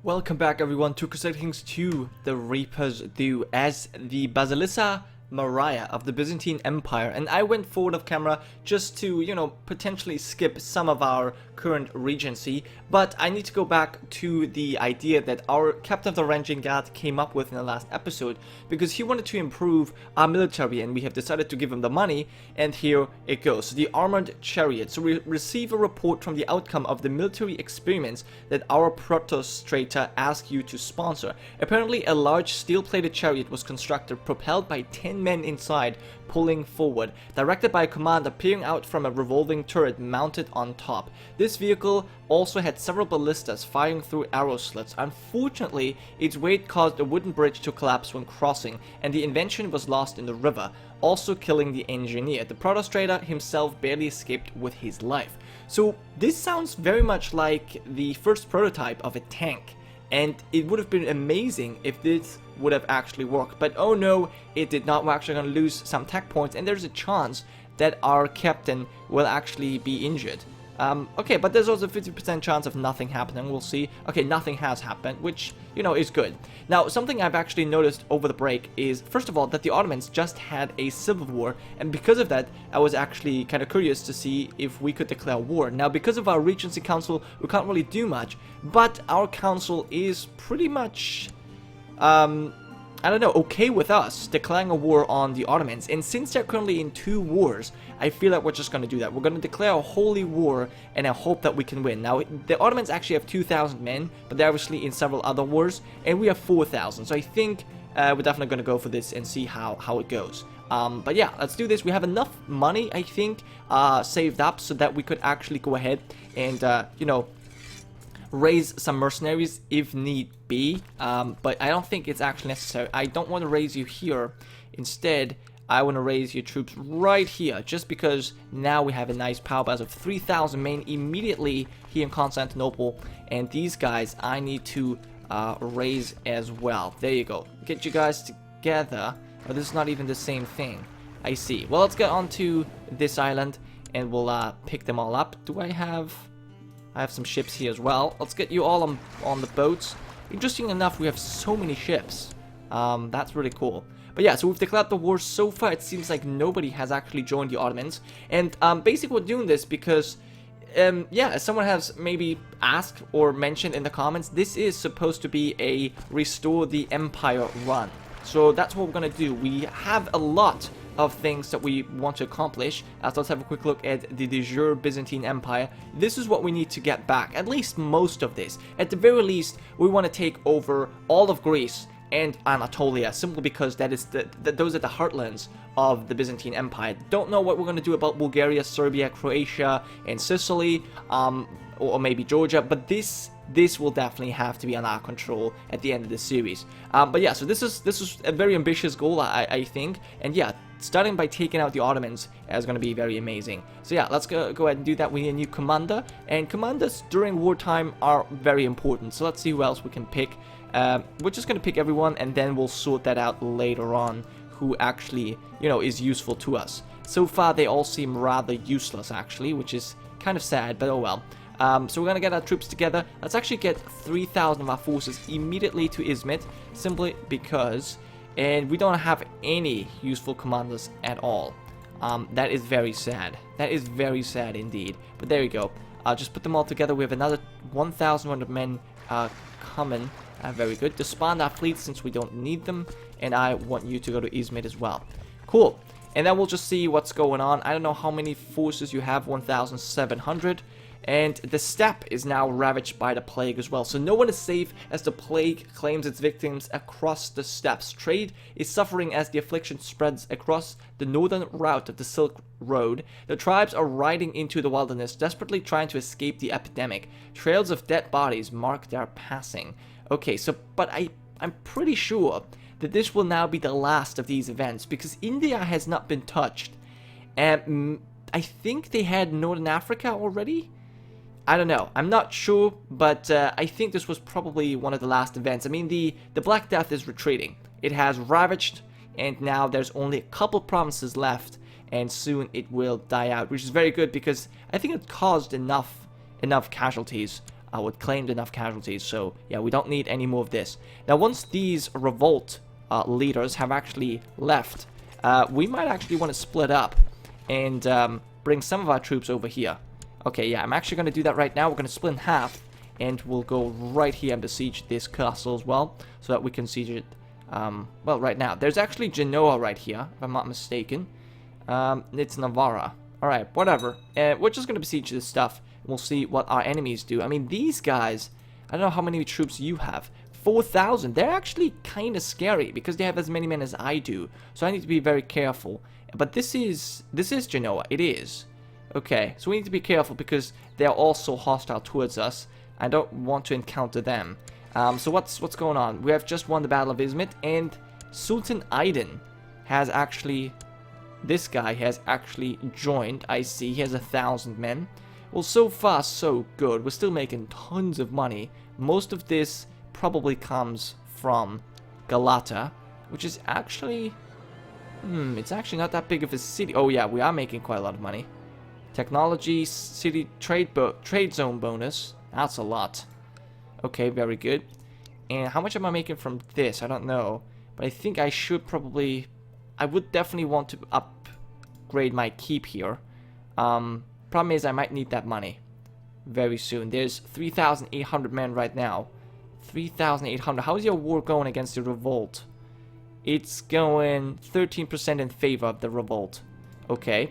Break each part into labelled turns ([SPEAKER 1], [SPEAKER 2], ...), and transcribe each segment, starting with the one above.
[SPEAKER 1] Welcome back everyone to Crusader Kings 2, the Reapers do, as the Basilissa Maria of the Byzantine Empire, and I went forward of camera just to, potentially skip some of our current regency, but I need to go back to the idea that our Captain of the Ranging Guard came up with in the last episode, because he wanted to improve our military, and we have decided to give him the money, and here it goes. So the Armored Chariot. So we receive a report from the outcome of the military experiments that our Protostrator asked you to sponsor. Apparently a large steel-plated chariot was constructed, propelled by 10 men inside, pulling forward, directed by a commander peering out from a revolving turret mounted on top. This vehicle also had several ballistas firing through arrow slits. Unfortunately, its weight caused a wooden bridge to collapse when crossing, and the invention was lost in the river, also killing the engineer. The Protostrator himself barely escaped with his life. So this sounds very much like the first prototype of a tank, and it would have been amazing if this would have actually worked, but oh no, it did not. We're actually going to lose some tech points, and there's a chance that our captain will actually be injured. Okay, but there's also a 50% chance of nothing happening. We'll see. Okay, nothing has happened, which, is good. Now, something I've actually noticed over the break is, first of all, that the Ottomans just had a civil war, and because of that, I was actually kind of curious to see if we could declare war. Now, because of our Regency Council, we can't really do much, but our council is pretty much I don't know, okay with us declaring a war on the Ottomans. And since they're currently in 2 wars, I feel like we're just going to do that. We're going to declare a holy war, and I hope that we can win. Now, the Ottomans actually have 2,000 men, but they're obviously in several other wars, and we have 4,000. So I think we're definitely going to go for this and see how it goes. But yeah, let's do this. We have enough money, I think, saved up so that we could actually go ahead and, raise some mercenaries if need be, but I don't think it's actually necessary. I don't want to raise you here. Instead, I want to raise your troops right here, just because now we have a nice power base of 3,000 men immediately here in Constantinople, and these guys I need to raise as well. There you go. Get you guys together. Oh, this is not even the same thing. I see. Well, let's get onto this island, and we'll pick them all up. Do I have some ships here as well. Let's get you all on the boats. Interesting enough, we have so many ships. That's really cool. But yeah, so we've declared the war. So far, it seems like nobody has actually joined the Ottomans. And basically, we're doing this because, yeah, as someone has maybe asked or mentioned in the comments, this is supposed to be a restore the empire run. So that's what we're going to do. We have a lot of things that we want to accomplish. So let's have a quick look at the de jure Byzantine Empire. This is what we need to get back, at least most of this. At the very least, we want to take over all of Greece and Anatolia, simply because that is those are the heartlands of the Byzantine Empire. Don't know what we're going to do about Bulgaria, Serbia, Croatia, and Sicily, or maybe Georgia, but this will definitely have to be on our control at the end of the series. But yeah, so this is a very ambitious goal, I think, and yeah, starting by taking out the Ottomans is going to be very amazing. So yeah, let's go ahead and do that. We need a new commander, and commanders during wartime are very important. So let's see who else we can pick. We're just going to pick everyone, and then we'll sort that out later on, who actually, is useful to us. So far, they all seem rather useless, actually, which is kind of sad, but oh well. So we're going to get our troops together. Let's actually get 3,000 of our forces immediately to Izmit, simply because, and we don't have any useful commanders at all. That is very sad. That is very sad indeed. But there you go. I'll just put them all together. We have another 1,100 men coming. Very good. Disband our fleet since we don't need them, and I want you to go to Izmit as well. Cool. And then we'll just see what's going on. I don't know how many forces you have. 1,700. And the steppe is now ravaged by the plague as well. So no one is safe as the plague claims its victims across the steppes. Trade is suffering as the affliction spreads across the northern route of the Silk Road. The tribes are riding into the wilderness, desperately trying to escape the epidemic. Trails of dead bodies mark their passing. Okay, so, but I'm pretty sure that this will now be the last of these events, because India has not been touched. And I think they had Northern Africa already? I don't know. I'm not sure, but I think this was probably one of the last events. I mean, the Black Death is retreating. It has ravaged, and now there's only a couple provinces left, and soon it will die out, which is very good because I think it caused enough casualties would claim enough casualties. So yeah, we don't need any more of this. Now once these revolt leaders have actually left, we might actually want to split up and bring some of our troops over here. Okay, yeah, I'm actually going to do that right now. We're going to split in half, and we'll go right here and besiege this castle as well, so that we can siege it, well, right now. There's actually Genoa right here, if I'm not mistaken. It's Navarra. Alright, whatever. We're just going to besiege this stuff. We'll see what our enemies do. I mean, these guys, I don't know how many troops you have. 4,000. They're actually kind of scary because they have as many men as I do. So I need to be very careful. But this is Genoa. It is. Okay, so we need to be careful because they're also hostile towards us. I don't want to encounter them. So what's going on? We have just won the Battle of Izmit, and Sultan Aydin has actually... This guy has actually joined. I see. He has 1,000 men. Well, so far, so good. We're still making tons of money. Most of this probably comes from Galata, which is actually... it's actually not that big of a city. Oh, yeah, we are making quite a lot of money. Technology, city trade zone bonus. That's a lot. Okay, very good. And how much am I making from this? I don't know. But I think I should probably... I would definitely want to upgrade my keep here. Problem is I might need that money very soon. There's 3,800 men right now. 3,800. How's your war going against the revolt? It's going 13% in favor of the revolt. Okay.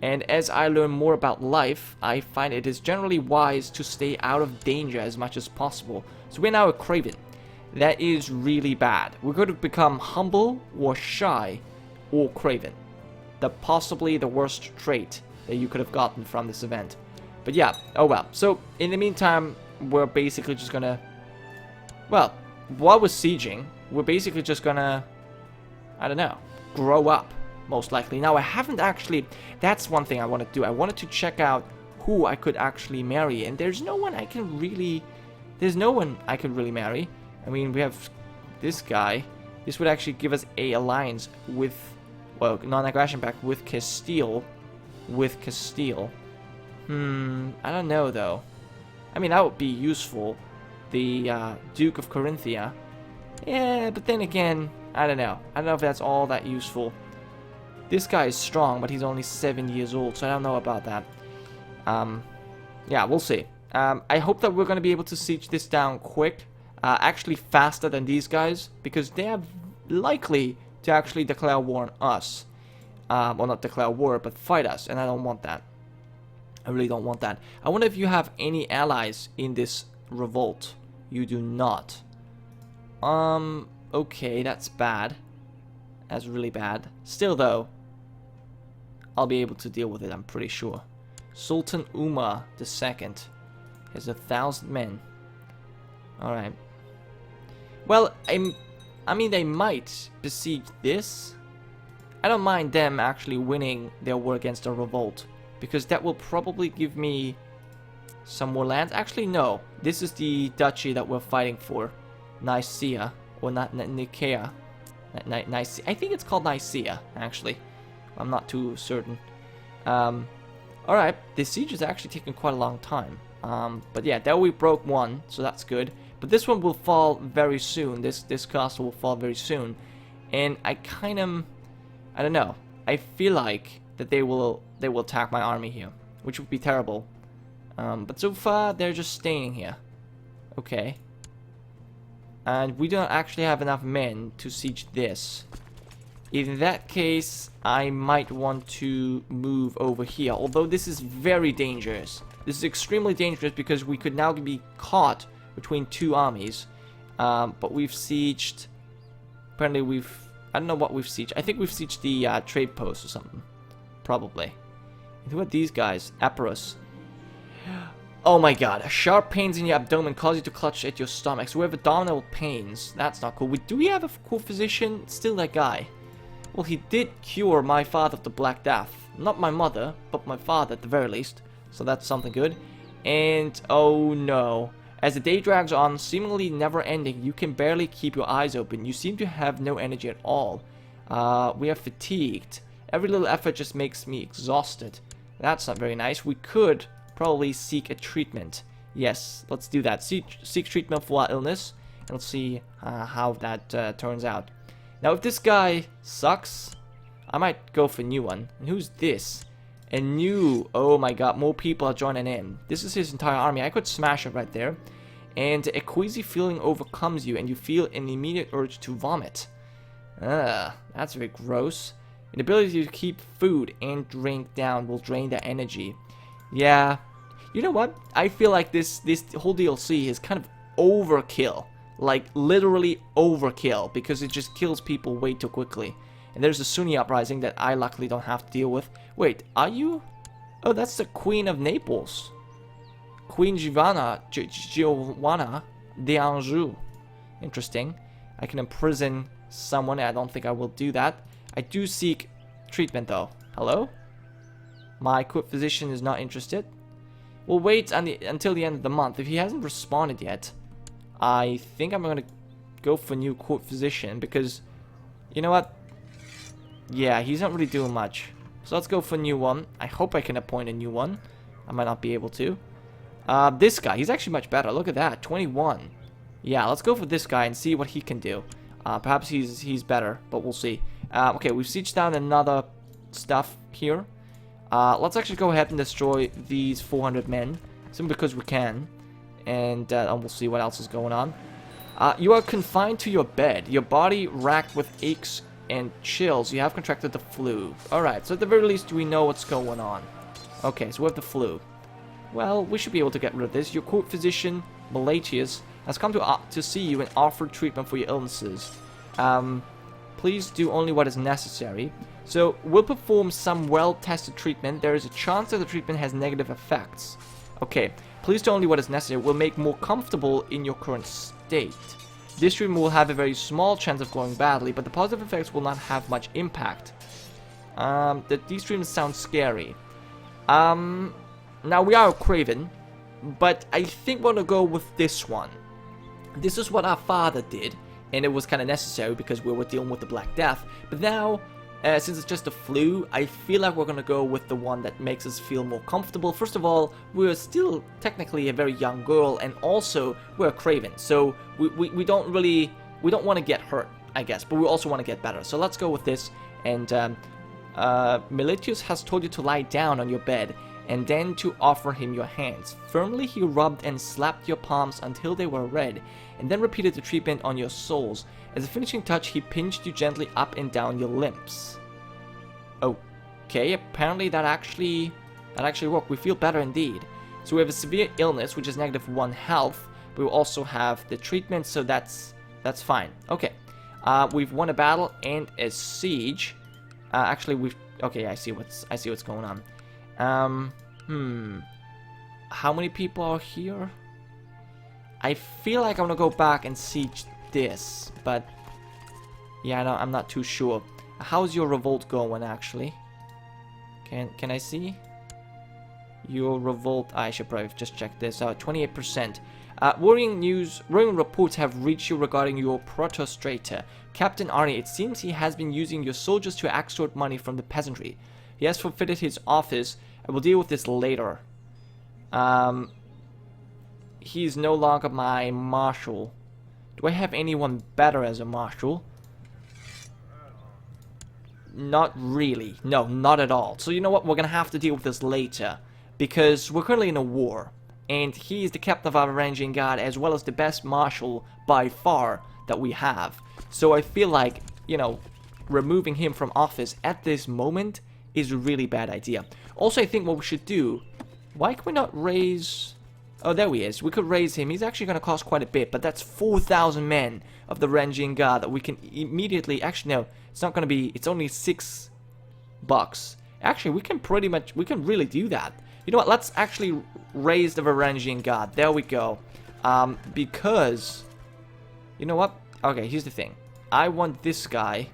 [SPEAKER 1] And as I learn more about life, I find it is generally wise to stay out of danger as much as possible. So we're now a craven. That is really bad. We're going to become humble or shy or craven. Possibly the worst trait that you could have gotten from this event. But yeah, oh well. So in the meantime, we're basically just gonna... Well, while we're sieging, we're basically just gonna... I don't know. Grow up. Most likely. Now, I haven't actually... That's one thing I want to do. I wanted to check out who I could actually marry. And there's no one I can really... There's no one I could really marry. I mean, we have this guy. This would actually give us a alliance with... Well, non-aggression pact with Castile. With Castile. I don't know, though. I mean, that would be useful. The Duke of Carinthia. Yeah, but then again, I don't know. I don't know if that's all that useful. This guy is strong, but he's only 7 years old, so I don't know about that. Yeah, we'll see. I hope that we're going to be able to siege this down quick. Actually faster than these guys, because they are likely to actually declare war on us. Well, not declare war, but fight us, and I don't want that. I really don't want that. I wonder if you have any allies in this revolt. You do not. Okay, that's bad. That's really bad. Still, though, I'll be able to deal with it, I'm pretty sure. Sultan Umar II has 1,000 men. Alright. Well, I mean, they might besiege this. I don't mind them actually winning their war against a revolt, because that will probably give me some more lands. Actually, no. This is the duchy that we're fighting for. Nicaea. Or not Nicaea. Nicaea. I think it's called Nicaea, actually. I'm not too certain. Alright. This siege is actually taking quite a long time. But yeah, there we broke one, so that's good. But this one will fall very soon. This castle will fall very soon. And I kind of... I don't know. I feel like that they will attack my army here, which would be terrible. But so far, they're just staying here. Okay. And we don't actually have enough men to siege this. In that case, I might want to move over here. Although this is very dangerous. This is extremely dangerous because we could now be caught between two armies. But we've sieged... Apparently we've... I don't know what we've sieged. I think we've sieged the trade post or something. Probably. And who are these guys? Epirus. Oh my god. Sharp pains in your abdomen cause you to clutch at your stomach. So we have abdominal pains. That's not cool. Do we have a cool physician? Still that guy. Well, he did cure my father of the Black Death. Not my mother, but my father at the very least. So that's something good. And, oh no. As the day drags on, seemingly never ending, you can barely keep your eyes open. You seem to have no energy at all. We are fatigued. Every little effort just makes me exhausted. That's not very nice. We could probably seek a treatment. Yes, let's do that. Seek treatment for our illness, and let's see how that turns out. Now, if this guy sucks, I might go for a new one. And who's this? A new... Oh my god, more people are joining in. This is his entire army. I could smash it right there. And a queasy feeling overcomes you, and you feel an immediate urge to vomit. That's very gross. An ability to keep food and drink down will drain their energy. Yeah. You know what? I feel like this whole DLC is kind of overkill. Like, literally overkill. Because it just kills people way too quickly. And there's a Sunni uprising that I luckily don't have to deal with. Wait, are you? Oh, that's the Queen of Naples. Queen Giovanna d'Anjou. Interesting. I can imprison someone. I don't think I will do that. I do seek treatment though. Hello? My court physician is not interested. We'll wait until the end of the month. If he hasn't responded yet, I think I'm going to go for new court physician because, you know what? Yeah, he's not really doing much. So let's go for a new one. I hope I can appoint a new one. I might not be able to. This guy, he's actually much better. Look at that, 21. Yeah, let's go for this guy and see what he can do. Perhaps he's better, but we'll see. Okay, we've sieged down another stuff here. Let's actually go ahead and destroy these 400 men, simply because we can. And we'll see what else is going on. You are confined to your bed. Your body racked with aches and chills. You have contracted the flu. Alright, so at the very least we know what's going on. Okay, so we have the flu. Well, we should be able to get rid of this. Your court physician, Malatius, has come to see you and offer treatment for your illnesses. Please do only what is necessary. So, we'll perform some well-tested treatment. There is a chance that the treatment has negative effects. Okay, please do only what is necessary. We'll make more comfortable in your current state. This treatment will have a very small chance of going badly, but the positive effects will not have much impact. These treatments sound scary. Now we are a Craven, but I think we're gonna go with this one. This is what our father did, and it was kind of necessary because we were dealing with the Black Death. But now, since it's just a flu, I feel like we're gonna go with the one that makes us feel more comfortable. First of all, we're still technically a very young girl, and also we're a Craven, so we don't want to get hurt, I guess, but we also want to get better. So let's go with this. And Melitius has told you to lie down on your bed, and then to offer him your hands. Firmly he rubbed and slapped your palms until they were red, and then repeated the treatment on your soles. As a finishing touch, he pinched you gently up and down your limbs. Okay, apparently that actually worked. We feel better indeed. So we have a severe illness, which is -1 health. We will also have the treatment, so that's fine. Okay, we've won a battle and a siege. Okay, I see what's going on. How many people are here? I feel like I'm gonna go back and siege this, but yeah, no, I'm not too sure. How's your revolt going, actually? Can I see? Your revolt, I should probably just check this out. 28%. Worrying reports have reached you regarding your protostrator, Captain Arnie. It seems he has been using your soldiers to extort money from the peasantry. He has forfeited his office. I will deal with this later. He's no longer my marshal. Do I have anyone better as a marshal? Not really. No, not at all. So you know what? We're gonna have to deal with this later, because we're currently in a war, and he is the captain of our avenging guard, as well as the best marshal by far that we have. So I feel like, you know, removing him from office at this moment is a really bad idea. Also, I think what we should do... Why can we not raise... Oh, there he is. We could raise him. He's actually going to cost quite a bit, but that's 4,000 men of the Ranging Guard that we can immediately... Actually, no. It's not going to be... It's only $6. Actually, we can pretty much... We can really do that. You know what? Let's actually raise the Varangian Guard. There we go. Because... You know what? Okay, here's the thing. I want this guy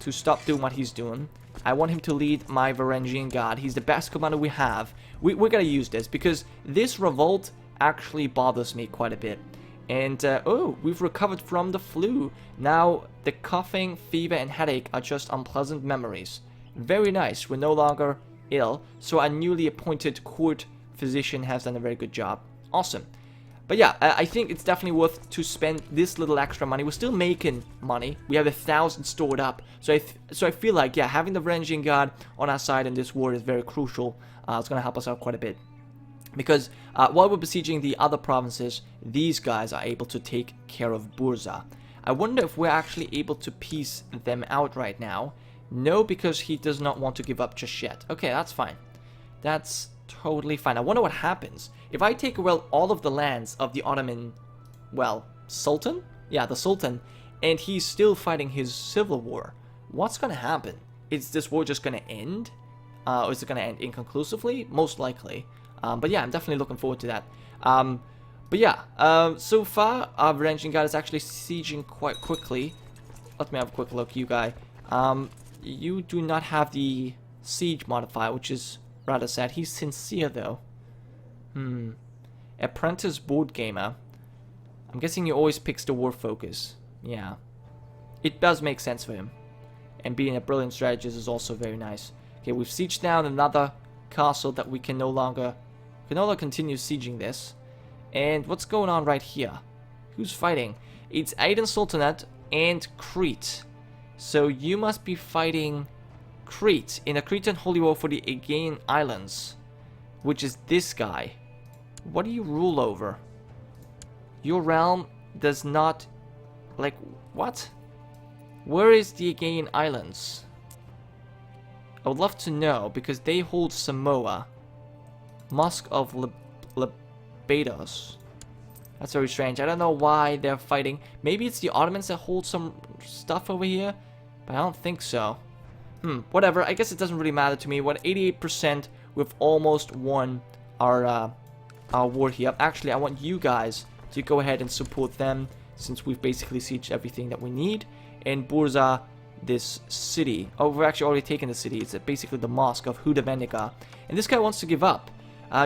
[SPEAKER 1] to stop doing what he's doing. I want him to lead my Varangian Guard. He's the best commander we have. We're gonna use this because this revolt actually bothers me quite a bit. And, oh, we've recovered from the flu. Now, the coughing, fever, and headache are just unpleasant memories. Very nice. We're no longer ill, so our newly appointed court physician has done a very good job. Awesome. But yeah, I think it's definitely worth to spend this little extra money. We're still making money. We have 1,000 stored up. So I feel like, yeah, having the Varangian Guard on our side in this war is very crucial. It's going to help us out quite a bit. Because while we're besieging the other provinces, these guys are able to take care of Bursa. I wonder if we're actually able to piece them out right now. No, because he does not want to give up just yet. Okay, that's fine. That's totally fine. I wonder what happens if I take away all of the lands of the Ottoman, well, Sultan? Yeah, the Sultan, and he's still fighting his civil war. What's going to happen? Is this war just going to end? Or is it going to end inconclusively? Most likely. But yeah, I'm definitely looking forward to that. But yeah, so far, our Varangian Guard is actually sieging quite quickly. Let me have a quick look, you guy. You do not have the siege modifier, which is rather sad. He's sincere, though. Apprentice board gamer. I'm guessing he always picks the war focus. Yeah. It does make sense for him. And being a brilliant strategist is also very nice. Okay, we've sieged down another castle that we can no longer continue sieging this. And what's going on right here? Who's fighting? It's Aden Sultanate and Crete. So you must be fighting Crete in a Cretan holy war for the Aegean Islands, which is this guy. What do you rule over? Your realm does not... Like, what? Where is the Aegean Islands? I would love to know, because they hold Samoa. Mosque of Lebados. That's very strange. I don't know why they're fighting. Maybe it's the Ottomans that hold some stuff over here, but I don't think so. Whatever. I guess it doesn't really matter to me. What, 88%? We've almost won our war here. Actually, I want you guys to go ahead and support them, since we've basically sieged everything that we need. And Bursa, this city. Oh, we've actually already taken the city. It's basically the mosque of Huda Bendiga. And this guy wants to give up.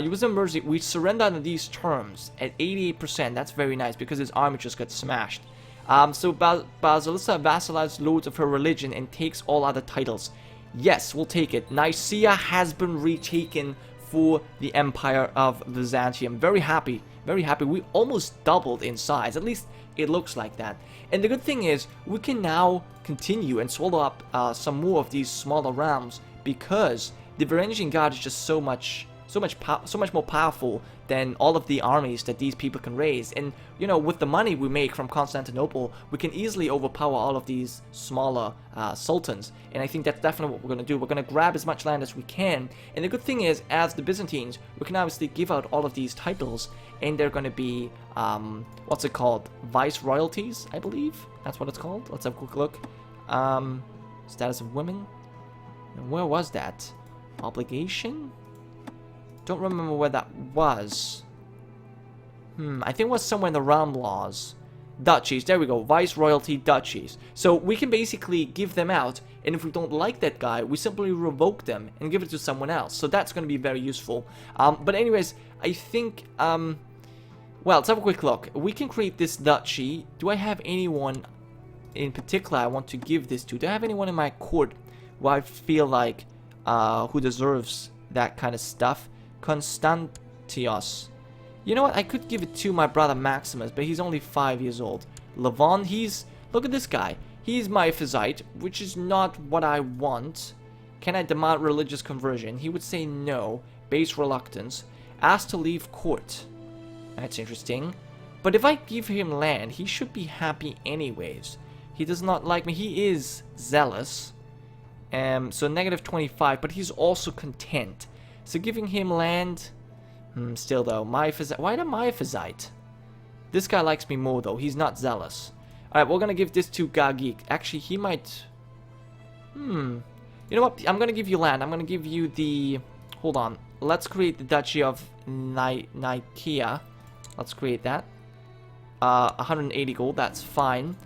[SPEAKER 1] Use a mercy. We surrender under these terms at 88%. That's very nice, because his army just got smashed. So Basilissa vassalizes lords of her religion and takes all other titles. Yes, we'll take it. Nicaea has been retaken for the Empire of Byzantium. Very happy. Very happy. We almost doubled in size. At least it looks like that. And the good thing is, we can now continue and swallow up some more of these smaller realms, because the Varangian Guard is just so much more powerful than all of the armies that these people can raise. And, you know, with the money we make from Constantinople, we can easily overpower all of these smaller sultans. And I think that's definitely what we're going to do. We're going to grab as much land as we can. And the good thing is, as the Byzantines, we can obviously give out all of these titles, and they're going to be, what's it called? Vice royalties, I believe? That's what it's called. Let's have a quick look. Status of women. And where was that? Obligation? Don't remember where that was. I think it was somewhere in the realm laws. Duchies, there we go. Vice royalty duchies. So we can basically give them out, and if we don't like that guy, we simply revoke them and give it to someone else. So that's going to be very useful. But anyways, I think, well, let's have a quick look. We can create this duchy. Do I have anyone in particular I want to give this to? Do I have anyone in my court who I feel like, who deserves that kind of stuff? Constantios. You know what? I could give it to my brother Maximus, but he's only 5 years old. Levon, look at this guy. He's my Physite, which is not what I want. Can I demand religious conversion? He would say no. Base reluctance. Asked to leave court. That's interesting. But if I give him land, he should be happy anyways. He does not like me. He is zealous. So negative 25, but he's also content. So giving him land, still though, Myophysite. Why the Myophysite? This guy likes me more though. He's not zealous. Alright, we're gonna give this to Gagik. Actually, he might... You know what? I'm gonna give you land. I'm gonna give you the... Hold on. Let's create the Duchy of Nicaea. Let's create that. 180 gold. That's fine.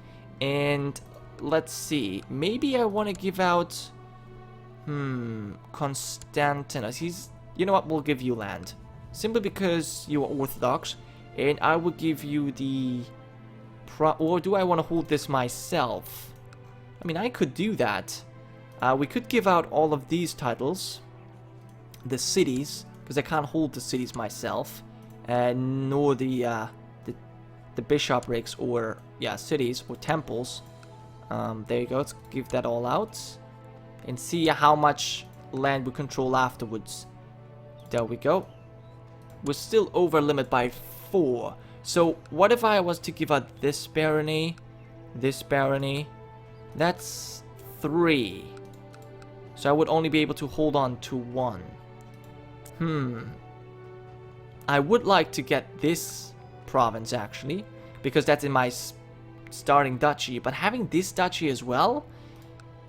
[SPEAKER 1] And let's see. Maybe I want to give out... Constantinus. You know what? We'll give you land. Simply because you are Orthodox. And I will give you the... Or do I want to hold this myself? I mean, I could do that. We could give out all of these titles. The cities. Because I can't hold the cities myself. nor the bishoprics or cities or temples. There you go. Let's give that all out and see how much land we control afterwards. There we go. We're still over limit by 4. So what if I was to give out this barony, this barony? That's 3. So I would only be able to hold on to 1. I would like to get this province actually, because that's in my starting duchy. But having this duchy as well,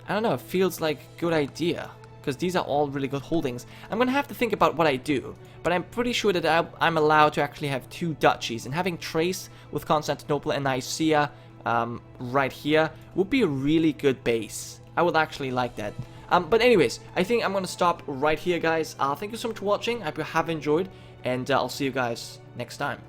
[SPEAKER 1] I don't know, it feels like a good idea. Because these are all really good holdings. I'm going to have to think about what I do. But I'm pretty sure that I'm allowed to actually have 2 duchies. And having Thrace with Constantinople and Nicaea right here would be a really good base. I would actually like that. But anyways, I think I'm going to stop right here, guys. Thank you so much for watching. I hope you have enjoyed. And I'll see you guys next time.